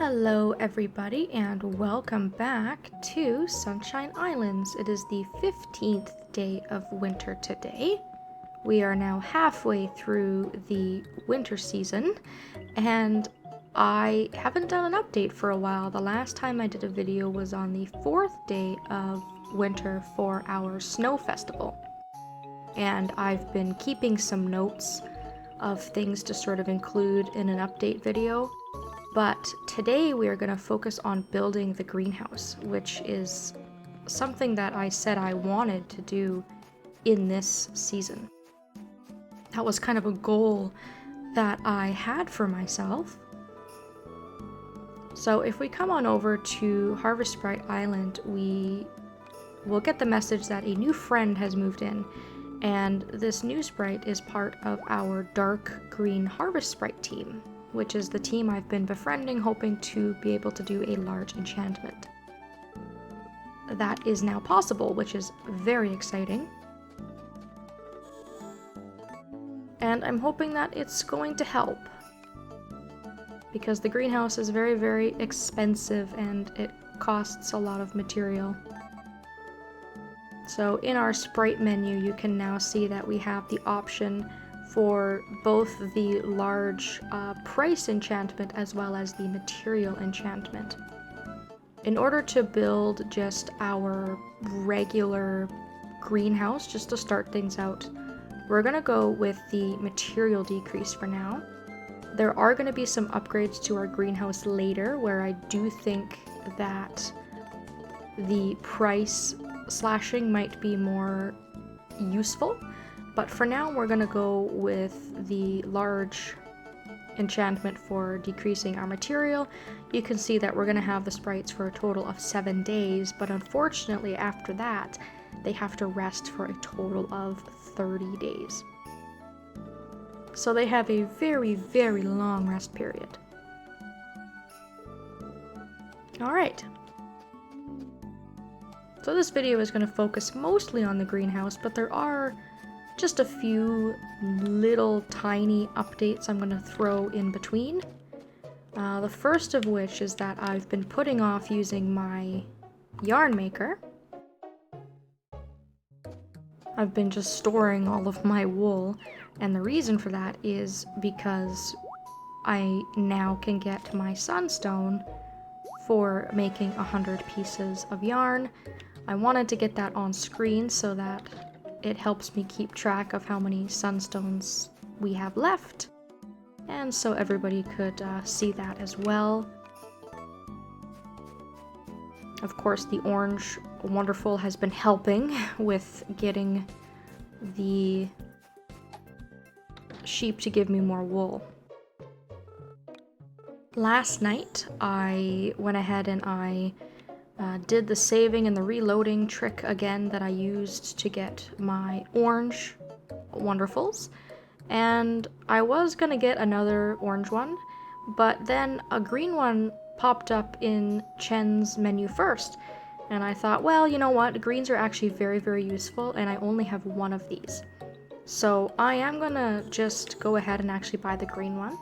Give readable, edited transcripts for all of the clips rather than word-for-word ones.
Hello everybody and welcome back to Sunshine Islands. It is the 15th day of winter today. We are now halfway through the winter season and I haven't done an update for a while. The last time I did a video was on the 4th day of winter for our snow festival. And I've been keeping some notes of things to sort of include in an update video. But today we are going to focus on building the greenhouse, which is something that I said I wanted to do in this season. That was kind of a goal that I had for myself. So if we come on over to Harvest Sprite Island, we will get the message that a new friend has moved in. And this new sprite is part of our dark green Harvest Sprite team, which is the team I've been befriending, hoping to be able to do a large enchantment. That is now possible, which is very exciting. And I'm hoping that it's going to help, because the greenhouse is very, very expensive and it costs a lot of material. So in our sprite menu, you can now see that we have the option for both the large price enchantment as well as the material enchantment. In order to build just our regular greenhouse, just to start things out, we're going to go with the material decrease for now. There are going to be some upgrades to our greenhouse later, where I do think that the price slashing might be more useful. But for now, we're going to go with the large enchantment for decreasing our material. You can see that we're going to have the sprites for a total of 7 days, but unfortunately after that, they have to rest for a total of 30 days. So they have a very, very long rest period. Alright. So this video is going to focus mostly on the greenhouse, but there are just a few little tiny updates I'm going to throw in between. The first of which is that I've been putting off using my yarn maker. I've been just storing all of my wool, and the reason for that is because I now can get my sunstone for making 100 pieces of yarn. I wanted to get that on screen so that it helps me keep track of how many sunstones we have left, and so everybody could see that as well. Of course, the orange wonderful has been helping with getting the sheep to give me more wool. Last night, I went ahead and I did the saving and the reloading trick again that I used to get my orange wonderfuls, and I was gonna get another orange one, but then a green one popped up in Chen's menu first, and I thought, well, you know what, greens are actually very, very useful, and I only have one of these. So I am gonna just go ahead and actually buy the green one,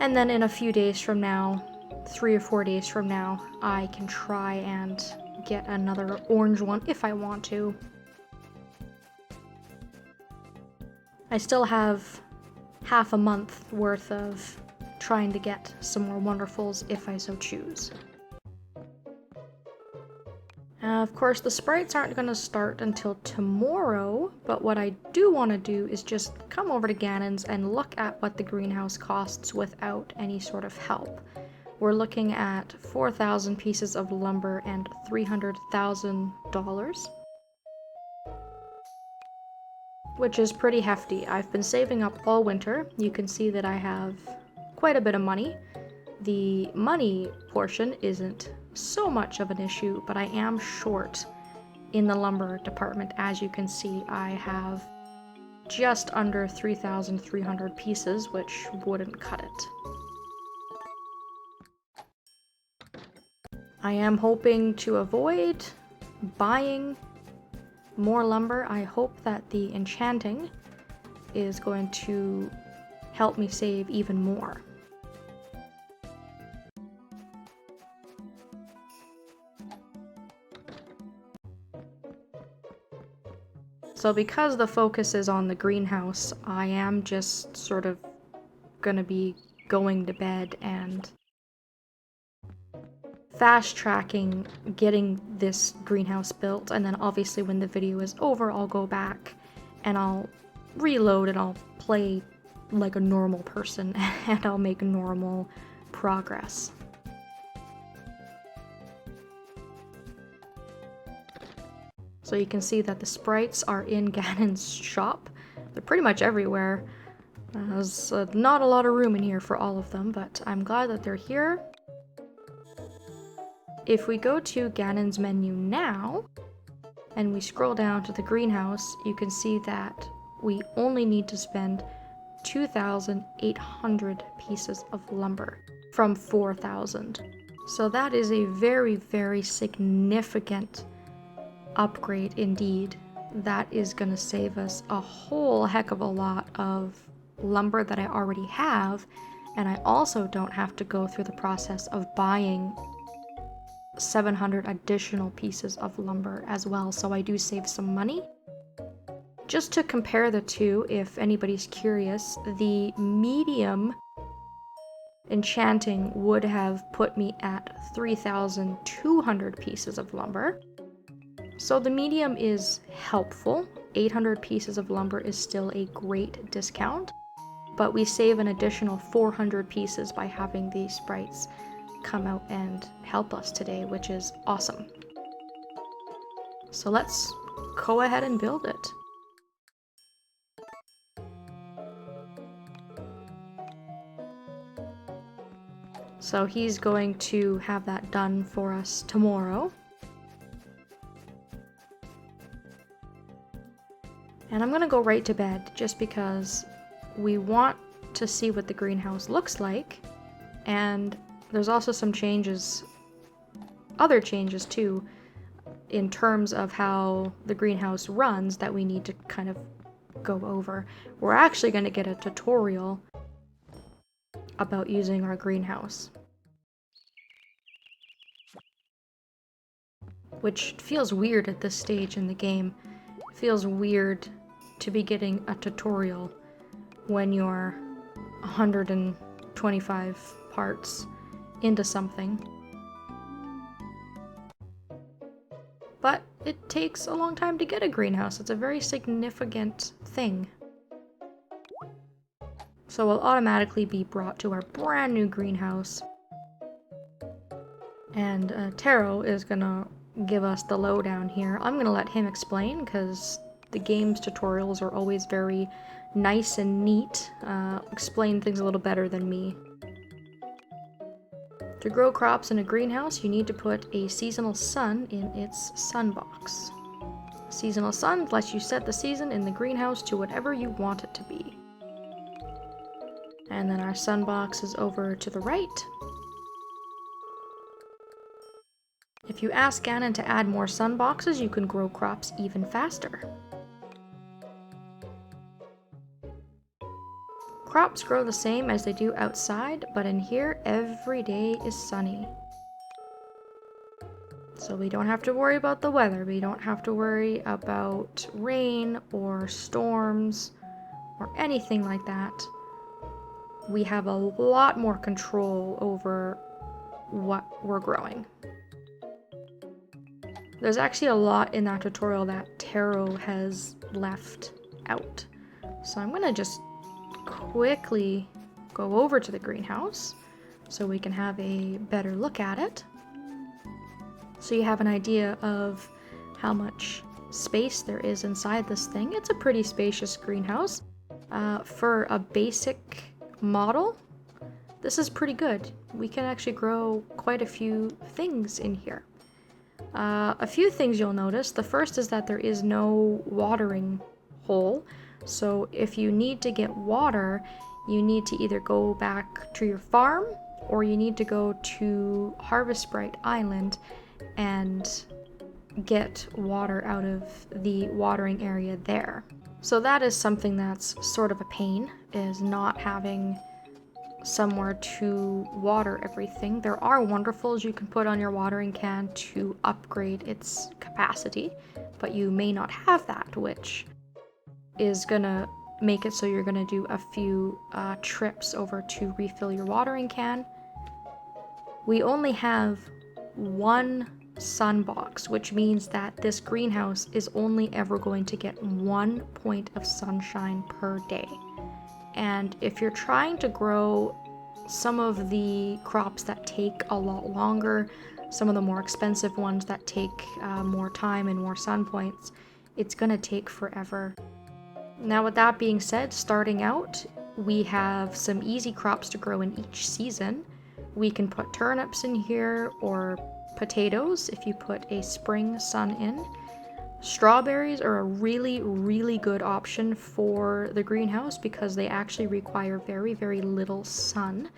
and then in a few days from now, 3 or 4 days from now, I can try and get another orange one if I want to. I still have half a month worth of trying to get some more wonderfuls if I so choose. Of course, the sprites aren't going to start until tomorrow, but what I do want to do is just come over to Gannon's and look at what the greenhouse costs without any sort of help. We're looking at 4,000 pieces of lumber and $300,000, which is pretty hefty. I've been saving up all winter. You can see that I have quite a bit of money. The money portion isn't so much of an issue, but I am short in the lumber department. As you can see, I have just under 3,300 pieces, which wouldn't cut it. I am hoping to avoid buying more lumber. I hope that the enchanting is going to help me save even more. So because the focus is on the greenhouse, I am just sort of gonna be going to bed and fast tracking getting this greenhouse built, and then obviously when the video is over, I'll go back and I'll reload and I'll play like a normal person and I'll make normal progress. So you can see that the sprites are in Ganon's shop. They're pretty much everywhere. There's not a lot of room in here for all of them, but I'm glad that they're here. If we go to Ganon's menu now, and we scroll down to the greenhouse, you can see that we only need to spend 2,800 pieces of lumber from 4,000. So that is a very, very significant upgrade indeed. That is going to save us a whole heck of a lot of lumber that I already have, and I also don't have to go through the process of buying 700 additional pieces of lumber as well, so I do save some money. Just to compare the two, if anybody's curious, the medium enchanting would have put me at 3,200 pieces of lumber. So the medium is helpful. 800 pieces of lumber is still a great discount, but we save an additional 400 pieces by having these sprites come out and help us today, which is awesome. So let's go ahead and build it. So he's going to have that done for us tomorrow. And I'm gonna go right to bed just because we want to see what the greenhouse looks like, and there's also some changes, other changes too, in terms of how the greenhouse runs that we need to kind of go over. We're actually going to get a tutorial about using our greenhouse, which feels weird at this stage in the game. It feels weird to be getting a tutorial when you're 125 parts into something. But it takes a long time to get a greenhouse. It's a very significant thing. So we'll automatically be brought to our brand new greenhouse. And Taro is gonna give us the lowdown here. I'm gonna let him explain because the game's tutorials are always very nice and neat, explain things a little better than me. To grow crops in a greenhouse, you need to put a seasonal sun in its sun box. Seasonal sun lets you set the season in the greenhouse to whatever you want it to be. And then our sun box is over to the right. If you ask Ganon to add more sun boxes, you can grow crops even faster. Crops grow the same as they do outside, but in here, every day is sunny. So we don't have to worry about the weather. We don't have to worry about rain or storms or anything like that. We have a lot more control over what we're growing. There's actually a lot in that tutorial that Taro has left out. So I'm gonna just quickly go over to the greenhouse so we can have a better look at it. So you have an idea of how much space there is inside this thing. It's a pretty spacious greenhouse. For a basic model, this is pretty good. We can actually grow quite a few things in here. A few things you'll notice. The first is that there is no watering hole. So if you need to get water, you need to either go back to your farm or you need to go to Harvest Sprite Island and get water out of the watering area there. So that is something that's sort of a pain, is not having somewhere to water everything. There are wonderfuls you can put on your watering can to upgrade its capacity, but you may not have that, which is gonna make it so you're gonna do a few trips over to refill your watering can. We only have one sun box, which means that this greenhouse is only ever going to get 1 point of sunshine per day. And if you're trying to grow some of the crops that take a lot longer, some of the more expensive ones that take more time and more sun points, it's gonna take forever. Now, with that being said, starting out, we have some easy crops to grow in each season. We can put turnips in here, or potatoes if you put a spring sun in. Strawberries are a really, really good option for the greenhouse because they actually require very, very little sun.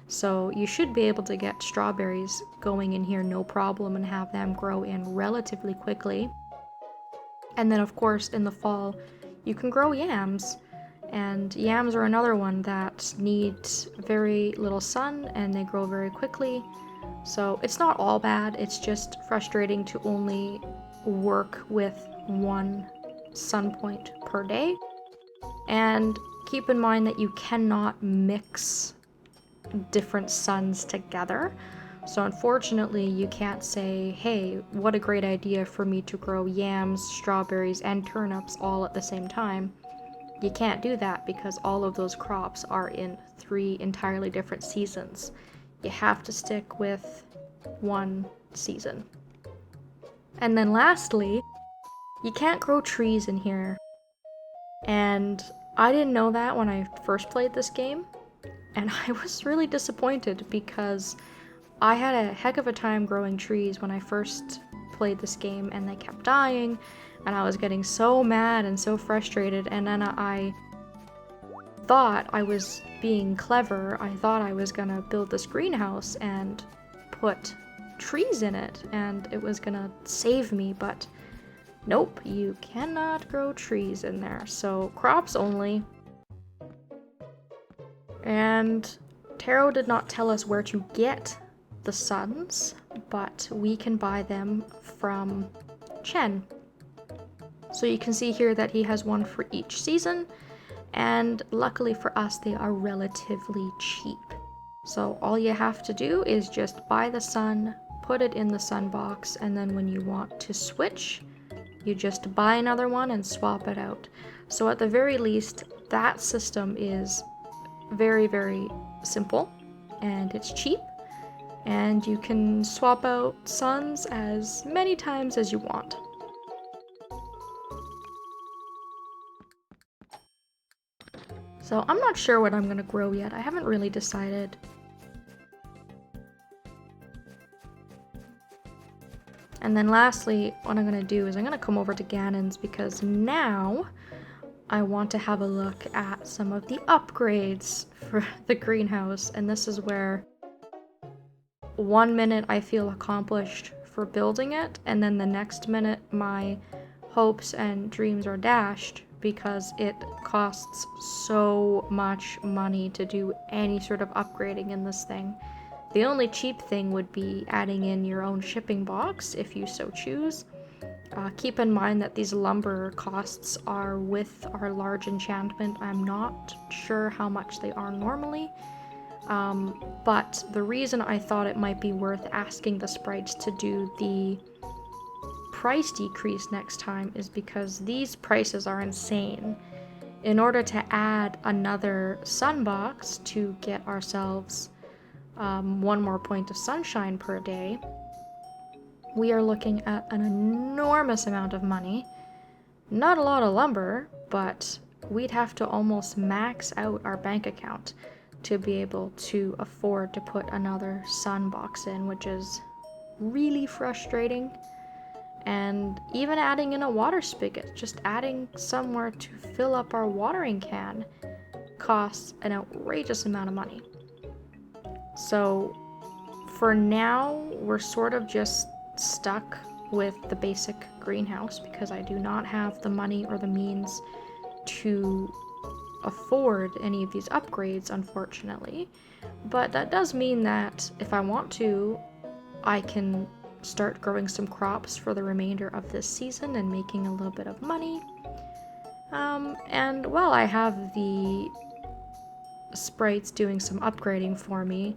So you should be able to get strawberries going in here no problem and have them grow in relatively quickly. And then of course in the fall, you can grow yams. And yams are another one that needs very little sun and they grow very quickly. So it's not all bad, it's just frustrating to only work with 1 sun point per day. And keep in mind that you cannot mix different suns together. So unfortunately, you can't say, hey, what a great idea for me to grow yams, strawberries, and turnips all at the same time. You can't do that because all of those crops are in 3 entirely different seasons. You have to stick with 1 season. And then lastly, you can't grow trees in here. And I didn't know that when I first played this game, and I was really disappointed because I had a heck of a time growing trees when I first played this game, and they kept dying, and I was getting so mad and so frustrated, and then I thought I was being clever. I thought I was gonna build this greenhouse and put trees in it, and it was gonna save me, but nope, you cannot grow trees in there. So crops only. And Taro did not tell us where to get the suns, but we can buy them from Chen. So you can see here that he has one for each season, and luckily for us, they are relatively cheap. So all you have to do is just buy the sun, put it in the sun box, and then when you want to switch, you just buy another one and swap it out. So at the very least, that system is very, very simple, and it's cheap, and you can swap out suns as many times as you want. So I'm not sure what I'm gonna grow yet. I haven't really decided. And then lastly, what I'm gonna do is I'm gonna come over to Ganon's because now I want to have a look at some of the upgrades for the greenhouse. And this is where 1 minute I feel accomplished for building it, and then the next minute my hopes and dreams are dashed because it costs so much money to do any sort of upgrading in this thing. The only cheap thing would be adding in your own shipping box if you so choose. Keep in mind that these lumber costs are with our large enchantment. I'm not sure how much they are normally, but the reason I thought it might be worth asking the sprites to do the price decrease next time is because these prices are insane. In order to add another sun box to get ourselves 1 more point of sunshine per day, we are looking at an enormous amount of money. Not a lot of lumber, but we'd have to almost max out our bank account to be able to afford to put another sun box in, which is really frustrating. And even adding in a water spigot, just adding somewhere to fill up our watering can, costs an outrageous amount of money. So for now, we're sort of just stuck with the basic greenhouse because I do not have the money or the means to afford any of these upgrades, unfortunately. But that does mean that if I want to, I can start growing some crops for the remainder of this season and making a little bit of money. And while I have the sprites doing some upgrading for me,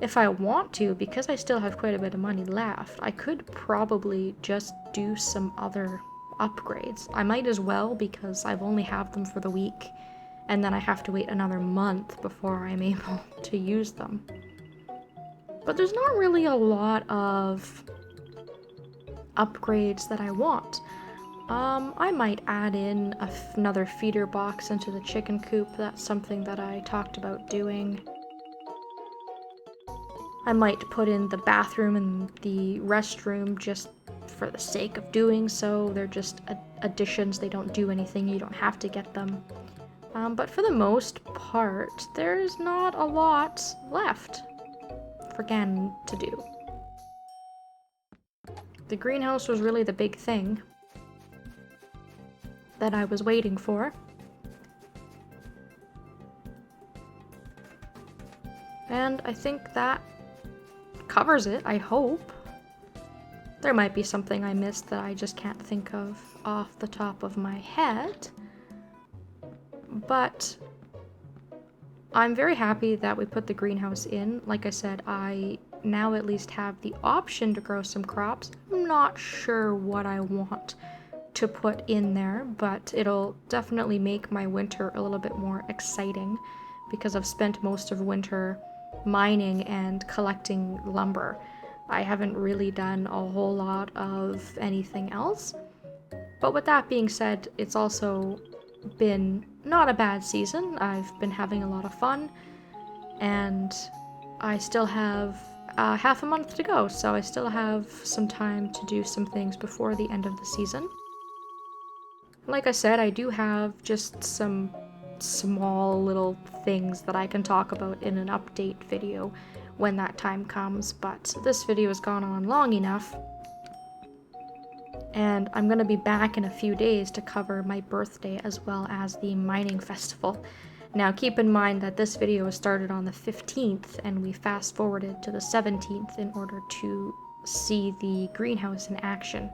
if I want to, because I still have quite a bit of money left, I could probably just do some other upgrades. I might as well, because I've only have them for the week, and then I have to wait another month before I'm able to use them. But there's not really a lot of upgrades that I want. I might add in another feeder box into the chicken coop. That's something that I talked about doing. I might put in the bathroom and the restroom just for the sake of doing so. They're just additions, they don't do anything, you don't have to get them. But for the most part, there's not a lot left for Ganon to do. The greenhouse was really the big thing that I was waiting for. And I think that covers it, I hope. There might be something I missed that I just can't think of off the top of my head. But I'm very happy that we put the greenhouse in. Like I said, I now at least have the option to grow some crops. I'm not sure what I want to put in there, but it'll definitely make my winter a little bit more exciting because I've spent most of winter mining and collecting lumber. I haven't really done a whole lot of anything else. But with that being said, it's also been not a bad season. I've been having a lot of fun, and I still have half a month to go, so I still have some time to do some things before the end of the season. Like I said, I do have just some small little things that I can talk about in an update video when that time comes, but this video has gone on long enough, and I'm going to be back in a few days to cover my birthday as well as the mining festival. Now keep in mind that this video was started on the 15th and we fast forwarded to the 17th in order to see the greenhouse in action.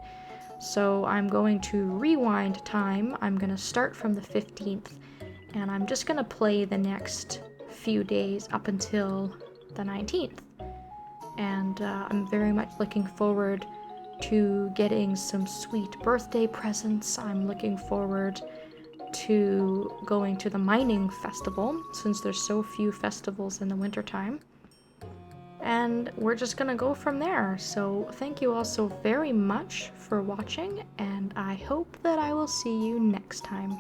So I'm going to rewind time. I'm going to start from the 15th and I'm just going to play the next few days up until the 19th. And I'm very much looking forward to getting some sweet birthday presents. I'm looking forward to going to the mining festival since there's so few festivals in the wintertime. And we're just gonna go from there. So thank you all so very much for watching, and I hope that I will see you next time.